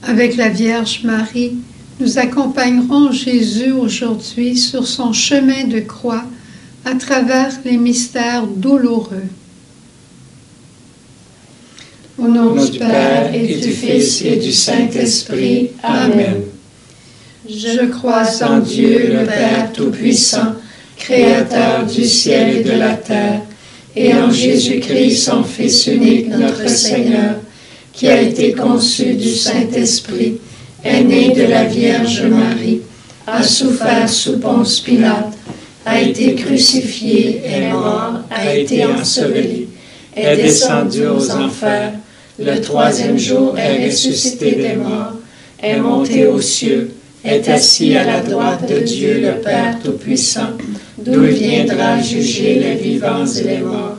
Avec la Vierge Marie, nous accompagnerons Jésus aujourd'hui sur son chemin de croix à travers les mystères douloureux. Au nom du Père et du Fils et du Saint-Esprit. Amen. Je crois en Dieu, le Père Tout-Puissant, Créateur du ciel et de la terre, et en Jésus-Christ, son Fils unique, notre Seigneur, qui a été conçu du Saint-Esprit, est né de la Vierge Marie, a souffert sous Ponce Pilate, a été crucifié, est mort, a été enseveli, est descendu aux enfers, le troisième jour est ressuscité des morts, est monté aux cieux, est assis à la droite de Dieu le Père Tout-Puissant, d'où il viendra juger les vivants et les morts.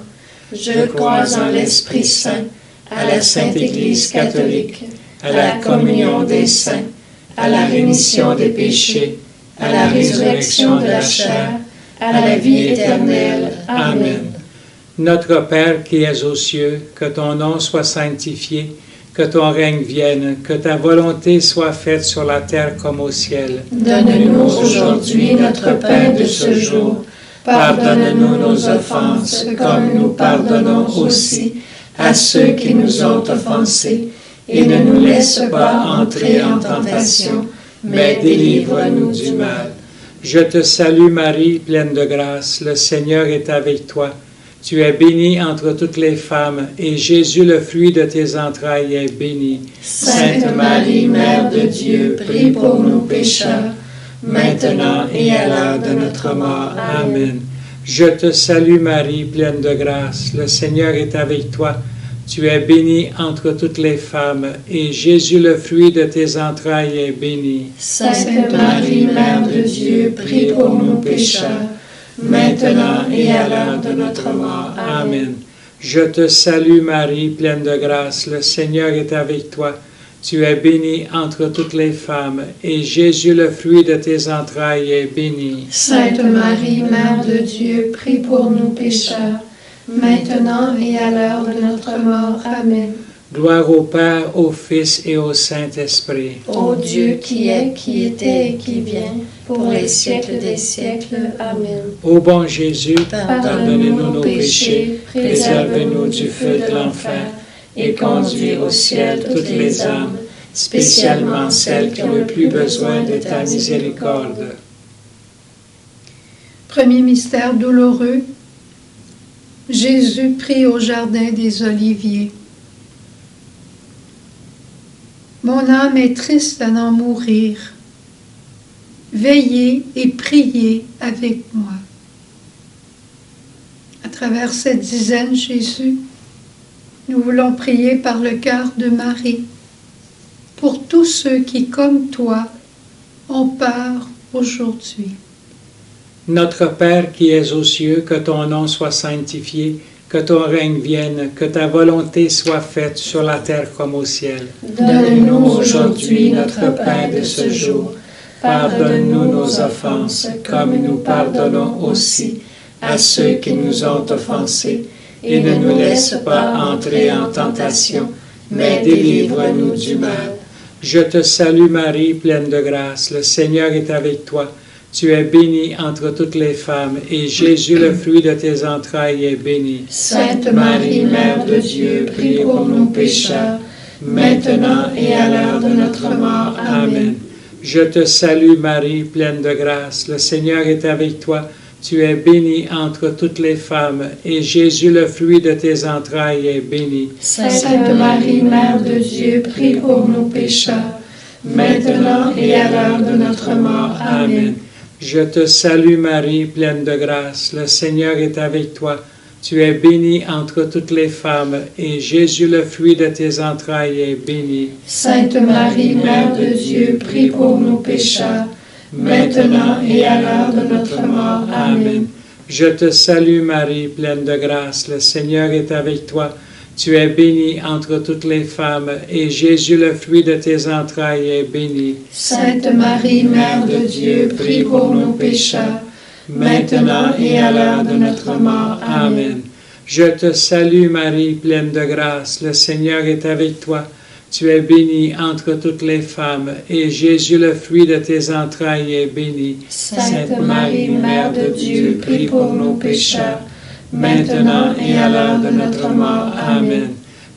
Je crois en l'Esprit Saint, à la Sainte Église catholique, à la communion des saints, à la rémission des péchés, à la résurrection de la chair, à la vie éternelle. Amen. Notre Père qui es aux cieux, que ton nom soit sanctifié, que ton règne vienne, que ta volonté soit faite sur la terre comme au ciel. Donne-nous aujourd'hui notre pain de ce jour. Pardonne-nous nos offenses, comme nous pardonnons aussi à ceux qui nous ont offensés, et ne nous laisse pas entrer en tentation, mais délivre-nous du mal. Je te salue Marie, pleine de grâce, le Seigneur est avec toi. Tu es bénie entre toutes les femmes, et Jésus, le fruit de tes entrailles, est béni. Sainte Marie, Mère de Dieu, prie pour nous pécheurs, maintenant et à l'heure de notre mort. Amen. Je te salue Marie, pleine de grâce, le Seigneur est avec toi. Tu es bénie entre toutes les femmes, et Jésus, le fruit de tes entrailles, est béni. Sainte Marie, Mère de Dieu, prie pour nous pécheurs, maintenant et à l'heure de notre mort. Amen. Je te salue Marie, pleine de grâce, le Seigneur est avec toi. Tu es bénie entre toutes les femmes, et Jésus, le fruit de tes entrailles, est béni. Sainte Marie, Mère de Dieu, prie pour nous pécheurs, maintenant et à l'heure de notre mort. Amen. Gloire au Père, au Fils et au Saint-Esprit. Ô Dieu qui est, qui était et qui vient, pour les siècles des siècles. Amen. Ô bon Jésus, pardonnez-nous nos péchés, préservez-nous du feu de l'enfer, et conduis au ciel toutes les âmes, spécialement celles qui ont le plus besoin de ta miséricorde. Premier mystère douloureux. Jésus prie au jardin des Oliviers. Mon âme est triste à n'en mourir. Veillez et priez avec moi. À travers cette dizaine, Jésus, nous voulons prier par le cœur de Marie pour tous ceux qui, comme toi, ont peur aujourd'hui. Notre Père qui es aux cieux, que ton nom soit sanctifié, que ton règne vienne, que ta volonté soit faite sur la terre comme au ciel. Donne-nous aujourd'hui notre pain de ce jour. Pardonne-nous nos offenses, comme nous pardonnons aussi à ceux qui nous ont offensés. Et ne nous laisse pas entrer en tentation, mais délivre-nous du mal. Je te salue Marie, pleine de grâce, le Seigneur est avec toi. Tu es bénie entre toutes les femmes, et Jésus, le fruit de tes entrailles, est béni. Sainte Marie, Mère de Dieu, prie pour nous pécheurs, maintenant et à l'heure de notre mort. Amen. Je te salue Marie, pleine de grâce, le Seigneur est avec toi. Tu es bénie entre toutes les femmes, et Jésus, le fruit de tes entrailles, est béni. Sainte Marie, Mère de Dieu, prie pour nous pécheurs, maintenant et à l'heure de notre mort. Amen. Je te salue Marie, pleine de grâce, le Seigneur est avec toi. Tu es bénie entre toutes les femmes, et Jésus, le fruit de tes entrailles, est béni. Sainte Marie, Mère de Dieu, prie pour nous pécheurs, maintenant et à l'heure de notre mort. Amen. Je te salue Marie, pleine de grâce, le Seigneur est avec toi. Tu es bénie entre toutes les femmes, et Jésus, le fruit de tes entrailles, est béni. Sainte Marie, Mère de Dieu, prie pour nous pécheurs, maintenant et à l'heure de notre mort. Amen. Je te salue Marie, pleine de grâce, le Seigneur est avec toi. Tu es bénie entre toutes les femmes, et Jésus, le fruit de tes entrailles, est béni. Sainte Marie, Mère de Dieu, prie pour nos pécheurs, maintenant et à l'heure de notre mort. Amen.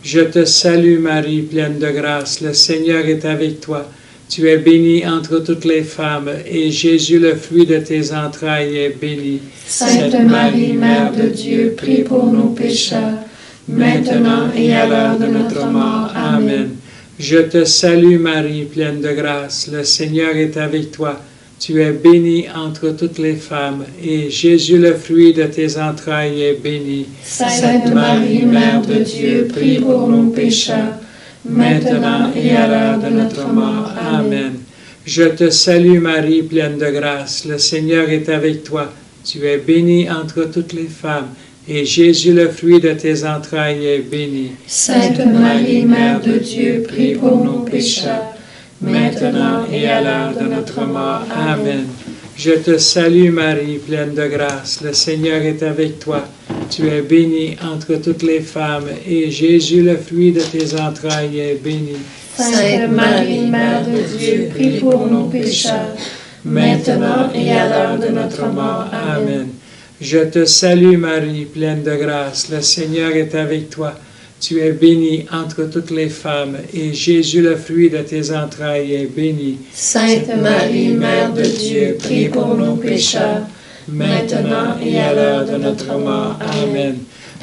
Je te salue Marie, pleine de grâce, le Seigneur est avec toi. Tu es bénie entre toutes les femmes, et Jésus, le fruit de tes entrailles, est béni. Sainte Marie, Mère de Dieu, prie pour nos pécheurs, maintenant et à l'heure de notre mort. Amen. Je te salue Marie, pleine de grâce, le Seigneur est avec toi. Tu es bénie entre toutes les femmes, et Jésus, le fruit de tes entrailles, est béni. Sainte Marie, Mère de Dieu, prie pour nos pécheurs, maintenant et à l'heure de notre mort. Amen. Je te salue Marie, pleine de grâce, le Seigneur est avec toi. Tu es bénie entre toutes les femmes, et Jésus, le fruit de tes entrailles, est béni. Sainte Marie, Mère de Dieu, prie pour nos pécheurs, maintenant et à l'heure de notre mort. Amen. Je te salue Marie, pleine de grâce, le Seigneur est avec toi. Tu es bénie entre toutes les femmes, et Jésus, le fruit de tes entrailles, est béni. Sainte Marie, Mère de Dieu, prie pour nos pécheurs, maintenant et à l'heure de notre mort. Amen. Je te salue Marie, pleine de grâce, le Seigneur est avec toi. Tu es bénie entre toutes les femmes, et Jésus, le fruit de tes entrailles, est béni. Sainte Marie, Mère de Dieu, prie pour nos pécheurs, maintenant et à l'heure de notre mort. Amen.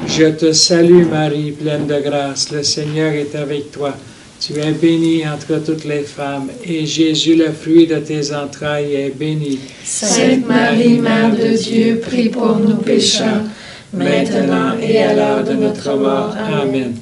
Je te salue Marie, pleine de grâce, le Seigneur est avec toi. Tu es bénie entre toutes les femmes, et Jésus, le fruit de tes entrailles, est béni. Sainte Marie, Mère de Dieu, prie pour nos pécheurs, maintenant et à l'heure de notre mort. Amen.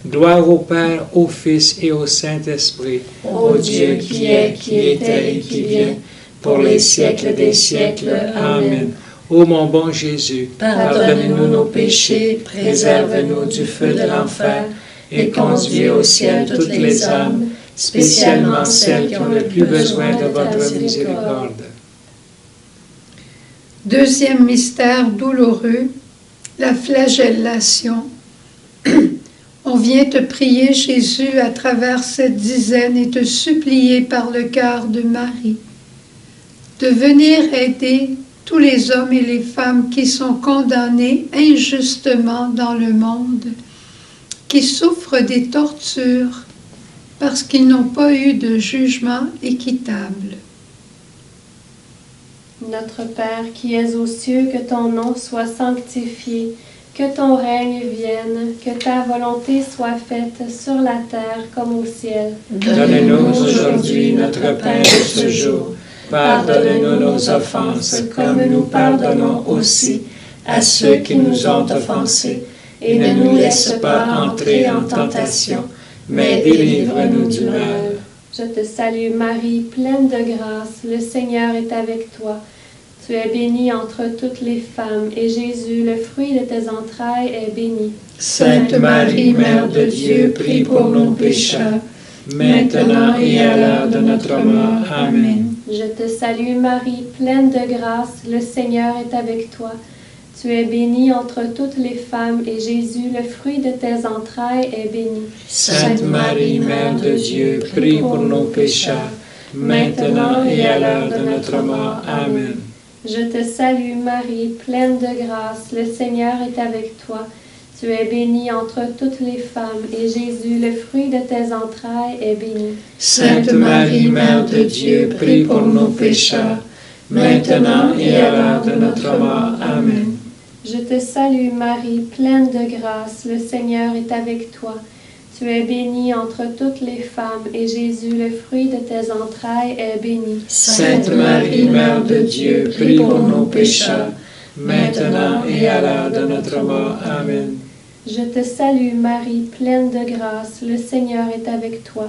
Gloire au Père, au Fils et au Saint-Esprit. Ô Dieu qui est, qui était et qui vient, pour les siècles des siècles. Amen. Ô mon bon Jésus, pardonne-nous nos péchés, préserve-nous du feu de l'enfer, et conduis au ciel toutes les âmes, spécialement celles qui ont le plus besoin de votre miséricorde. Deuxième mystère douloureux, la flagellation. On vient te prier, Jésus, à travers cette dizaine et te supplier par le cœur de Marie de venir aider tous les hommes et les femmes qui sont condamnés injustement dans le monde, qui souffrent des tortures parce qu'ils n'ont pas eu de jugement équitable. Notre Père qui es aux cieux, que ton nom soit sanctifié, que ton règne vienne, que ta volonté soit faite sur la terre comme au ciel. Donne-nous aujourd'hui notre pain de ce jour. Pardonne-nous nos offenses, comme nous pardonnons aussi à ceux qui nous ont offensés. Et ne nous laisse pas entrer en tentation, mais délivre-nous du mal. Je te salue Marie, pleine de grâce, le Seigneur est avec toi. Tu es bénie entre toutes les femmes, et Jésus, le fruit de tes entrailles, est béni. Sainte Marie, Mère de Dieu, prie pour nos pécheurs, maintenant et à l'heure de notre mort. Amen. Je te salue Marie, pleine de grâce, le Seigneur est avec toi. Tu es bénie entre toutes les femmes, et Jésus, le fruit de tes entrailles, est béni. Sainte Marie, Mère de Dieu, prie pour nos pécheurs, maintenant et à l'heure de notre mort. Amen. Je te salue Marie, pleine de grâce, le Seigneur est avec toi. Tu es bénie entre toutes les femmes, et Jésus, le fruit de tes entrailles, est béni. Sainte Marie, Mère de Dieu, prie pour nos pécheurs, maintenant et à l'heure de notre mort. Amen. Je te salue Marie, pleine de grâce, le Seigneur est avec toi. Tu es bénie entre toutes les femmes, et Jésus, le fruit de tes entrailles, est béni. Sainte Marie, Mère de Dieu, prie pour nos pécheurs, maintenant et à l'heure de notre mort. Amen. Je te salue Marie, pleine de grâce, le Seigneur est avec toi.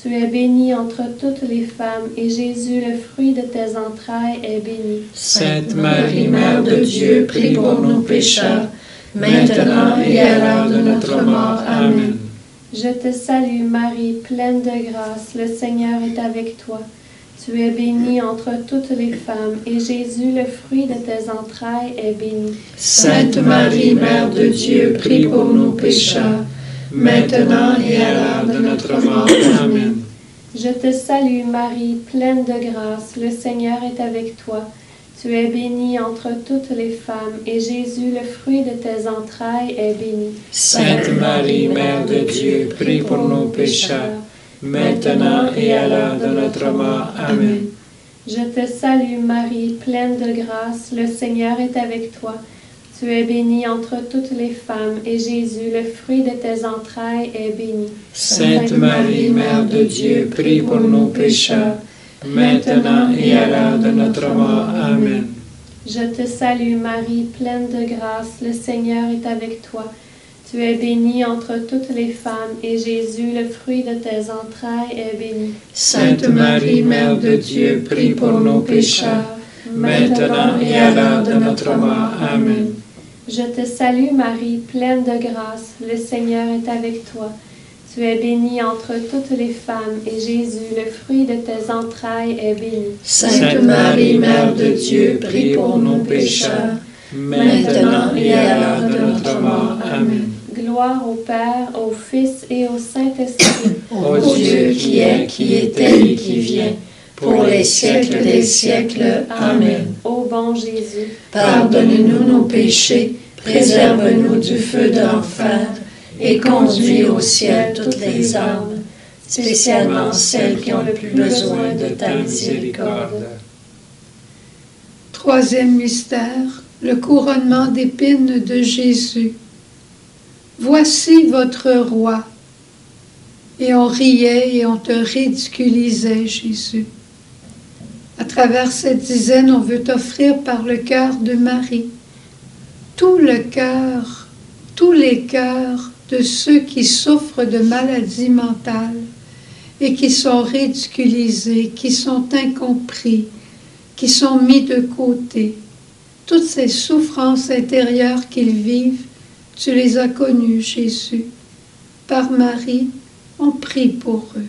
Tu es bénie entre toutes les femmes, et Jésus, le fruit de tes entrailles, est béni. Sainte Marie, Mère de Dieu, prie pour nos pécheurs, maintenant et à l'heure de notre mort. Amen. Je te salue Marie, pleine de grâce, le Seigneur est avec toi. Tu es bénie entre toutes les femmes, et Jésus, le fruit de tes entrailles, est béni. Sainte Marie, Mère de Dieu, prie pour nos pécheurs, maintenant et à l'heure de notre mort. Amen. Je te salue Marie, pleine de grâce, le Seigneur est avec toi. Tu es bénie entre toutes les femmes, et Jésus, le fruit de tes entrailles, est béni. Sainte Marie, Mère de Dieu, prie pour nos pécheurs, maintenant et à l'heure de notre mort. Amen. Je te salue Marie, pleine de grâce, le Seigneur est avec toi. Tu es bénie entre toutes les femmes, et Jésus, le fruit de tes entrailles, est béni. Sainte Marie, Mère de Dieu, prie pour nos pécheurs, maintenant et à l'heure de notre mort. Amen. Je te salue Marie, pleine de grâce, le Seigneur est avec toi. Tu es bénie entre toutes les femmes, et Jésus, le fruit de tes entrailles, est béni. Sainte Marie, Mère de Dieu, prie pour nos pécheurs, maintenant et à l'heure de notre mort. Amen. Je te salue Marie, pleine de grâce, le Seigneur est avec toi. Tu es bénie entre toutes les femmes, et Jésus, le fruit de tes entrailles, est béni. Sainte Marie, Mère de Dieu, prie pour nos pécheurs, maintenant et à l'heure de notre mort. Amen. Gloire au Père, au Fils et au Saint-Esprit. Ô Dieu qui est, qui était et qui vient, pour les siècles des siècles. Amen. Ô bon Jésus, pardonne-nous nos péchés, préserve-nous du feu de l'enfer, et conduis au ciel toutes les âmes, spécialement celles qui ont le plus besoin de ta miséricorde. Troisième mystère, le couronnement d'épines de Jésus. Voici votre roi. Et on riait et on te ridiculisait, Jésus. À travers cette dizaine, on veut t'offrir par le cœur de Marie tout le cœur, tous les cœurs de ceux qui souffrent de maladies mentales et qui sont ridiculisés, qui sont incompris, qui sont mis de côté. Toutes ces souffrances intérieures qu'ils vivent, tu les as connues, Jésus. Par Marie, on prie pour eux.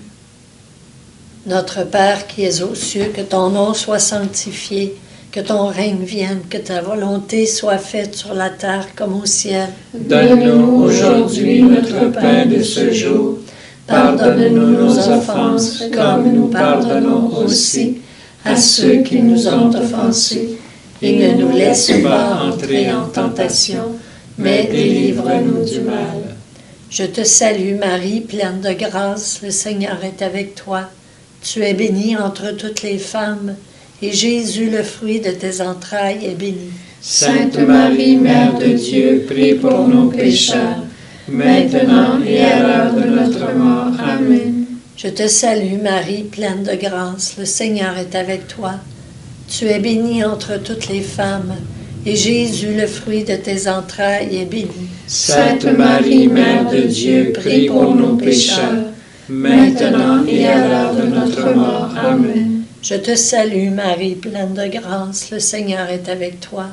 Notre Père qui es aux cieux, que ton nom soit sanctifié, que ton règne vienne, que ta volonté soit faite sur la terre comme au ciel. Donne-nous aujourd'hui notre pain de ce jour. Pardonne-nous nos offenses, comme nous pardonnons aussi à ceux qui nous ont offensés. Et ne nous laisse pas entrer en tentation, mais délivre-nous du mal. Je te salue Marie, pleine de grâce, le Seigneur est avec toi. Tu es bénie entre toutes les femmes, et Jésus, le fruit de tes entrailles, est béni. Sainte Marie, Mère de Dieu, prie pour nos pécheurs, maintenant et à l'heure de notre mort. Amen. Je te salue Marie, pleine de grâce, le Seigneur est avec toi. Tu es bénie entre toutes les femmes, et Jésus, le fruit de tes entrailles, est béni. Sainte Marie, Mère de Dieu, prie pour nos pécheurs, maintenant et à l'heure de notre mort. Amen. Je te salue Marie, pleine de grâce, le Seigneur est avec toi.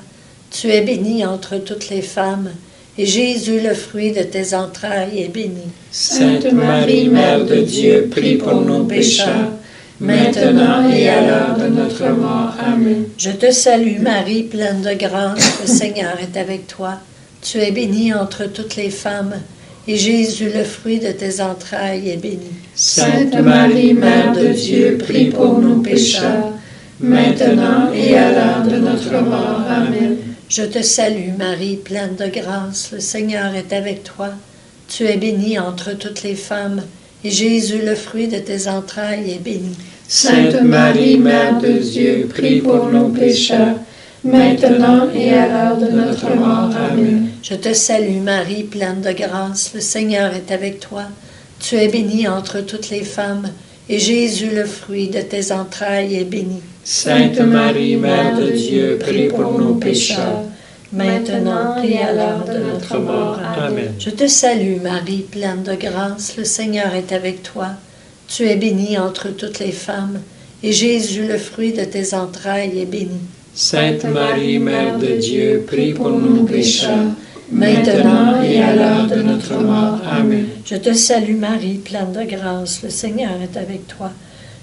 Tu es bénie entre toutes les femmes, et Jésus, le fruit de tes entrailles, est béni. Sainte Marie, Mère de Dieu, prie pour nos pécheurs, maintenant et à l'heure de notre mort. Amen. Je te salue Marie, pleine de grâce, le Seigneur est avec toi. Tu es bénie entre toutes les femmes, et Jésus, le fruit de tes entrailles, est béni. Sainte Marie, Mère de Dieu, prie pour nos pécheurs, maintenant et à l'heure de notre mort. Amen. Je te salue Marie, pleine de grâce, le Seigneur est avec toi. Tu es bénie entre toutes les femmes, et Jésus, le fruit de tes entrailles, est béni. Sainte Marie, Mère de Dieu, prie pour nos pécheurs, maintenant et à l'heure de notre mort. Amen. Je te salue Marie, pleine de grâce, le Seigneur est avec toi. Tu es bénie entre toutes les femmes, et Jésus, le fruit de tes entrailles, est béni. Sainte Marie, Mère de Dieu, prie pour nos pécheurs, maintenant et à l'heure de notre mort. Amen. Je te salue Marie, pleine de grâce, le Seigneur est avec toi. Tu es bénie entre toutes les femmes, et Jésus, le fruit de tes entrailles, est béni. Sainte Marie, Mère de Dieu, prie pour nos pécheurs, maintenant et à l'heure de notre mort. Amen. Je te salue Marie, pleine de grâce, le Seigneur est avec toi.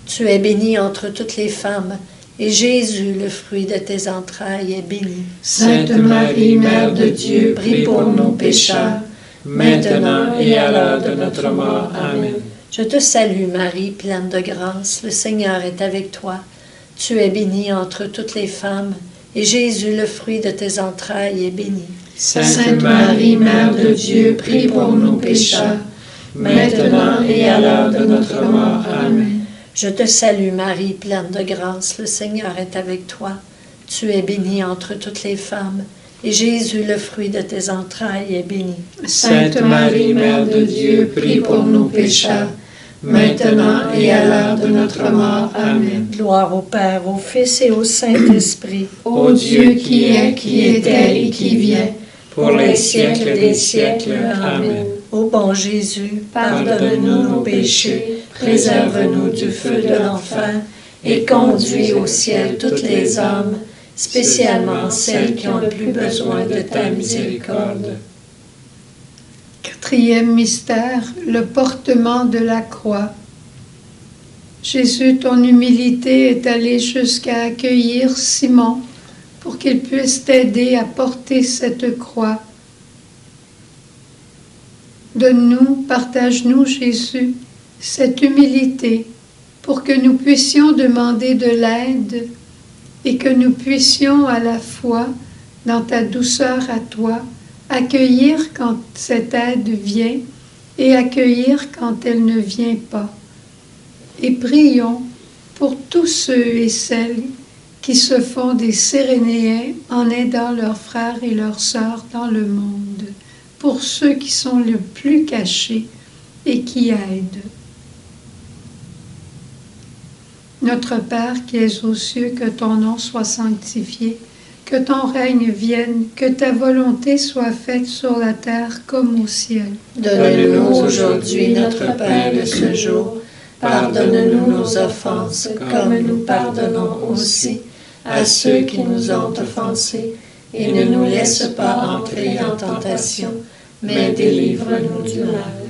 Tu es bénie entre toutes les femmes, et Jésus, le fruit de tes entrailles, est béni. Sainte Marie, Mère de Dieu, prie pour nos pécheurs, maintenant et à l'heure de notre mort. Amen. Je te salue Marie, pleine de grâce, le Seigneur est avec toi. Tu es bénie entre toutes les femmes, et Jésus, le fruit de tes entrailles, est béni. Sainte Marie, Mère de Dieu, prie pour nous pécheurs, maintenant et à l'heure de notre mort. Amen. Je te salue Marie, pleine de grâce, le Seigneur est avec toi. Tu es bénie entre toutes les femmes, et Jésus, le fruit de tes entrailles, est béni. Sainte Marie, Mère de Dieu, prie pour nous pécheurs, maintenant et à l'heure de notre mort. Amen. Gloire au Père, au Fils et au Saint-Esprit. Ô Dieu qui est, qui était et qui vient, Pour les siècles des siècles. Amen. Ô bon Jésus, pardonne-nous nos péchés, préserve-nous du feu de l'enfer, et conduis au ciel toutes les âmes, spécialement celles qui ont le plus besoin de ta miséricorde. Quatrième mystère, le portement de la croix. Jésus, ton humilité est allée jusqu'à accueillir Simon pour qu'il puisse t'aider à porter cette croix. Donne-nous, partage-nous, Jésus, cette humilité pour que nous puissions demander de l'aide et que nous puissions à la fois, dans ta douceur à toi, accueillir quand cette aide vient et accueillir quand elle ne vient pas. Et prions pour tous ceux et celles qui se font des Cyrénéens en aidant leurs frères et leurs sœurs dans le monde, pour ceux qui sont le plus cachés et qui aident. Notre Père qui es aux cieux, que ton nom soit sanctifié, que ton règne vienne, que ta volonté soit faite sur la terre comme au ciel. Donne-nous aujourd'hui notre pain de ce jour. Pardonne-nous nos offenses, comme nous pardonnons aussi à ceux qui nous ont offensés. Et ne nous laisse pas entrer en tentation, mais délivre-nous du mal.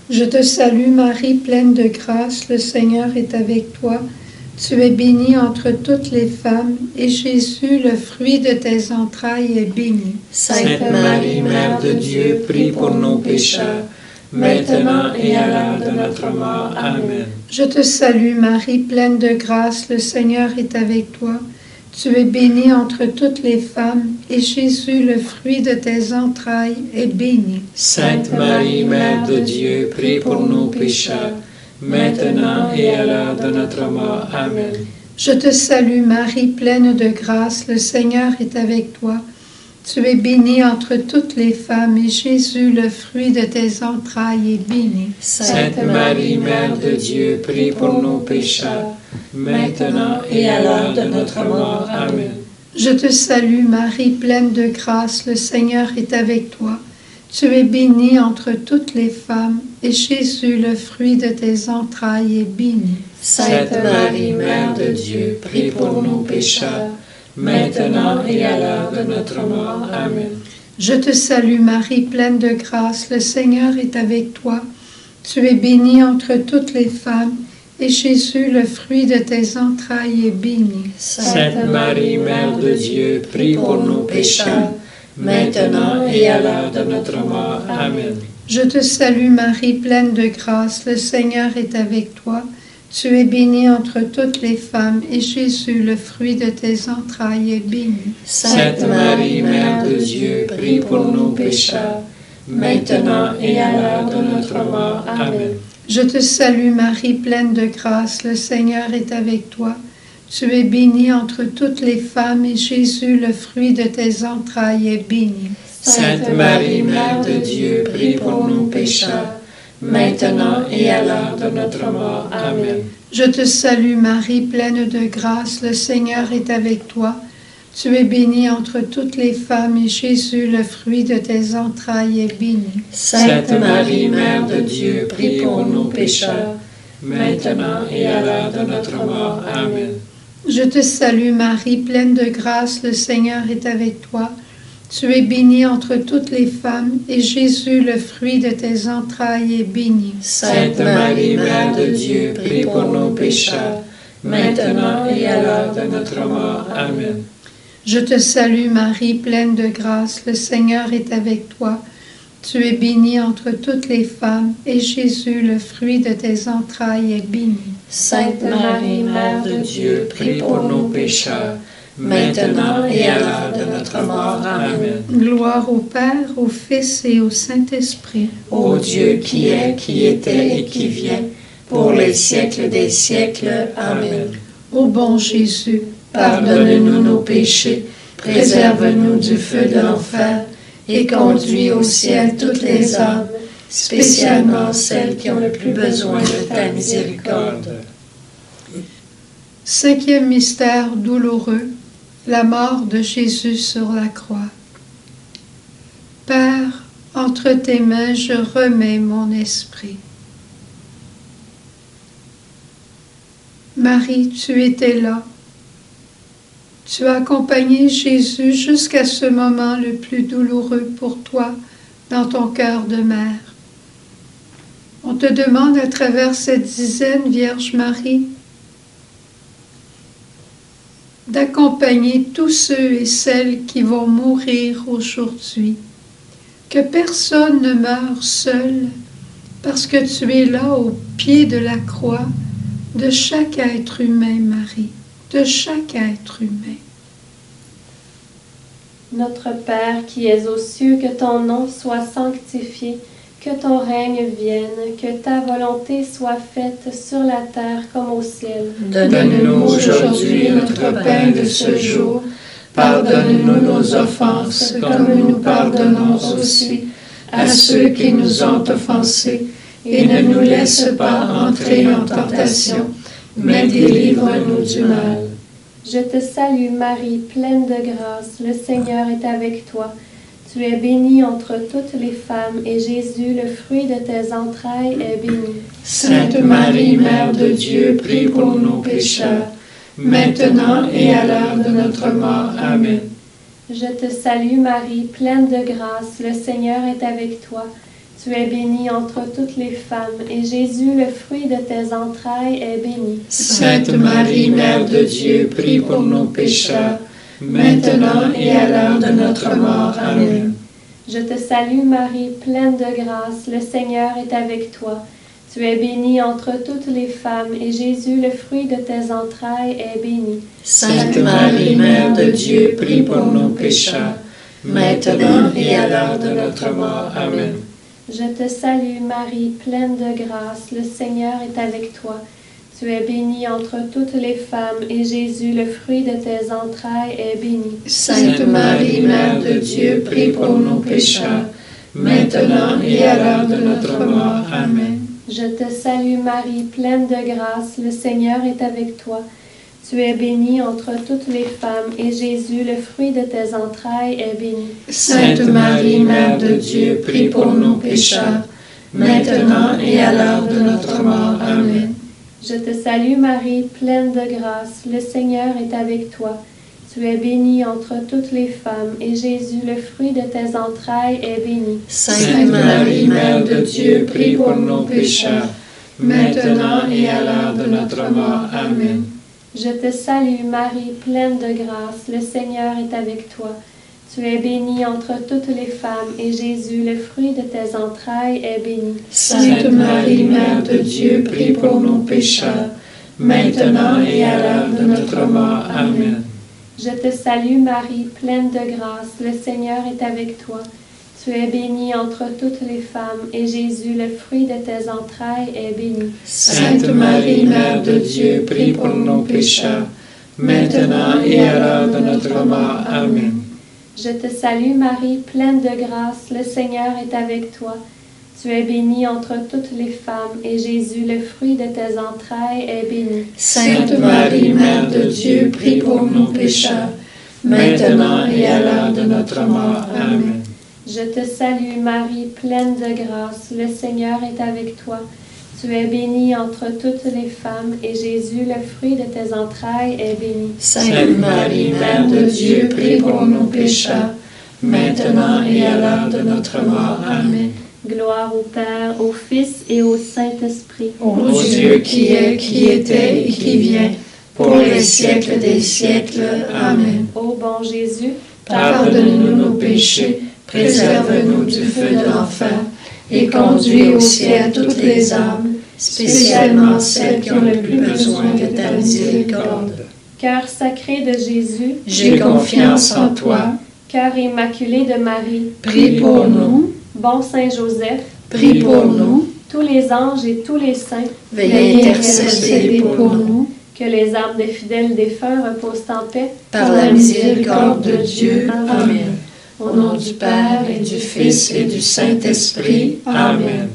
Je te salue Marie, pleine de grâce, le Seigneur est avec toi. Tu es bénie entre toutes les femmes, et Jésus, le fruit de tes entrailles, est béni. Sainte Marie, Mère de Dieu, prie pour nos pécheurs, maintenant et à l'heure de notre mort. Amen. Je te salue Marie, pleine de grâce, le Seigneur est avec toi. Tu es bénie entre toutes les femmes, et Jésus, le fruit de tes entrailles, est béni. Sainte Marie, Mère de Dieu, prie pour nos pécheurs, maintenant et à l'heure de notre mort. Amen. Je te salue Marie, pleine de grâce, le Seigneur est avec toi. Tu es bénie entre toutes les femmes, et Jésus, le fruit de tes entrailles, est béni. Sainte Marie, Mère de Dieu, prie pour nos pécheurs, maintenant et à l'heure de notre mort. Amen. Je te salue Marie, pleine de grâce, le Seigneur est avec toi. Tu es bénie entre toutes les femmes, et Jésus, le fruit de tes entrailles, est béni. Sainte Marie, Mère de Dieu, prie pour nos pécheurs, maintenant et à l'heure de notre mort. Amen. Je te salue Marie, pleine de grâce, le Seigneur est avec toi. Tu es bénie entre toutes les femmes, et Jésus, le fruit de tes entrailles, est béni. Sainte Marie, Mère de Dieu, prie pour nos pécheurs, maintenant et à l'heure de notre mort. Amen. Je te salue Marie, pleine de grâce, le Seigneur est avec toi. Tu es bénie entre toutes les femmes, et Jésus, le fruit de tes entrailles, est béni. Sainte Marie, Mère de Dieu, prie pour nos pécheurs, maintenant et à l'heure de notre mort. Amen. Je te salue Marie, pleine de grâce, le Seigneur est avec toi. Tu es bénie entre toutes les femmes, et Jésus, le fruit de tes entrailles, est béni. Sainte Marie, Mère de Dieu, prie pour nos pécheurs, maintenant et à l'heure de notre mort. Amen. Je te salue Marie, pleine de grâce, le Seigneur est avec toi. Tu es bénie entre toutes les femmes, et Jésus, le fruit de tes entrailles, est béni. Sainte Marie, Mère de Dieu, prie pour nos pécheurs, maintenant et à l'heure de notre mort. Amen. Je te salue Marie, pleine de grâce, le Seigneur est avec toi. Tu es bénie entre toutes les femmes, et Jésus, le fruit de tes entrailles, est béni. Sainte Marie, Mère de Dieu, prie pour nos pécheurs, maintenant et à l'heure de notre mort. Amen. Je te salue Marie, pleine de grâce, le Seigneur est avec toi. Tu es bénie entre toutes les femmes, et Jésus, le fruit de tes entrailles, est béni. Sainte Marie, Mère de Dieu, prie pour nos pécheurs, maintenant et à l'heure de notre mort. Amen. Gloire au Père, au Fils et au Saint-Esprit. Ô Dieu qui est, qui était et qui vient, pour les siècles des siècles. Amen. Ô bon Jésus, pardonne-nous nos péchés, préserve-nous du feu de l'enfer, et conduis au ciel toutes les âmes, spécialement celles qui ont le plus besoin de ta miséricorde. Cinquième mystère douloureux, la mort de Jésus sur la croix. Père, entre tes mains je remets mon esprit. Marie, tu étais là. Tu as accompagné Jésus jusqu'à ce moment le plus douloureux pour toi dans ton cœur de mère. On te demande à travers cette dizaine, Vierge Marie, d'accompagner tous ceux et celles qui vont mourir aujourd'hui. Que personne ne meure seul, parce que tu es là au pied de la croix de chaque être humain, Marie, de chaque être humain. Notre Père qui es aux cieux, que ton nom soit sanctifié, que ton règne vienne, que ta volonté soit faite sur la terre comme au ciel. Donne-nous aujourd'hui notre pain de ce jour. Pardonne-nous nos offenses, comme nous pardonnons aussi à ceux qui nous ont offensés. Et ne nous laisse pas entrer en tentation, mais délivre-nous du mal. Je te salue Marie, pleine de grâce, le Seigneur est avec toi. Tu es bénie entre toutes les femmes, et Jésus, le fruit de tes entrailles, est béni. Sainte Marie, Mère de Dieu, prie pour nos pécheurs, maintenant et à l'heure de notre mort. Amen. Je te salue Marie, pleine de grâce, le Seigneur est avec toi. Tu es bénie entre toutes les femmes, et Jésus, le fruit de tes entrailles, est béni. Sainte Marie, Mère de Dieu, prie pour nos pécheurs, maintenant et à l'heure de notre mort. Amen. Je te salue Marie, pleine de grâce, le Seigneur est avec toi. Tu es bénie entre toutes les femmes, et Jésus, le fruit de tes entrailles, est béni. Sainte Marie, Mère de Dieu, prie pour nos pécheurs, maintenant et à l'heure de notre mort. Amen. Je te salue Marie, pleine de grâce, le Seigneur est avec toi. Tu es bénie entre toutes les femmes, et Jésus, le fruit de tes entrailles, est béni. Sainte Marie, Mère de Dieu, prie pour nos pécheurs, maintenant et à l'heure de notre mort. Amen. Je te salue Marie, pleine de grâce, le Seigneur est avec toi. Tu es bénie entre toutes les femmes, et Jésus, le fruit de tes entrailles, est béni. Sainte Marie, Mère de Dieu, prie pour nos pécheurs, maintenant et à l'heure de notre mort. Amen. Je te salue Marie, pleine de grâce, le Seigneur est avec toi. Tu es bénie entre toutes les femmes, et Jésus, le fruit de tes entrailles, est béni. Sainte Marie, Mère de Dieu, prie pour nos pécheurs, maintenant et à l'heure de notre mort. Amen. Je te salue Marie, pleine de grâce, le Seigneur est avec toi. Tu es bénie entre toutes les femmes, et Jésus, le fruit de tes entrailles, est béni. Sainte Marie, Mère de Dieu, prie pour nos pécheurs, maintenant et à l'heure de notre mort. Amen. Je te salue Marie, pleine de grâce, le Seigneur est avec toi. Tu es bénie entre toutes les femmes, et Jésus, le fruit de tes entrailles, est béni. Sainte Marie, Mère de Dieu, prie pour nos pécheurs, maintenant et à l'heure de notre mort. Amen. Je te salue Marie, pleine de grâce, le Seigneur est avec toi. Tu es bénie entre toutes les femmes, et Jésus, le fruit de tes entrailles, est béni. Sainte Marie, Mère de Dieu, prie pour nos pécheurs, maintenant et à l'heure de notre mort. Amen. Je te salue Marie, pleine de grâce, le Seigneur est avec toi. Tu es bénie entre toutes les femmes, et Jésus, le fruit de tes entrailles, est béni. Sainte Marie, Mère de Dieu, prie pour nos pécheurs, maintenant et à l'heure de notre mort. Amen. Gloire au Père, au Fils et au Saint-Esprit. Ô Dieu qui est, qui était et qui vient, pour les siècles des siècles. Amen. Ô bon Jésus, pardonne-nous nos péchés, préserve-nous du feu de l'enfer. l'enfer, et conduis au ciel toutes les âmes, spécialement celles qui ont le plus besoin de ta miséricorde. Cœur sacré de Jésus, J'ai confiance en toi. cœur immaculé de Marie, Prie pour nous. bon Saint Joseph, Prie pour nous. tous les anges et tous les saints, Veuillez intercéder pour nous. que les âmes des fidèles défunts reposent en paix. Par la miséricorde de Dieu. Amen. Au nom du Père et du Fils et du Saint-Esprit. Amen.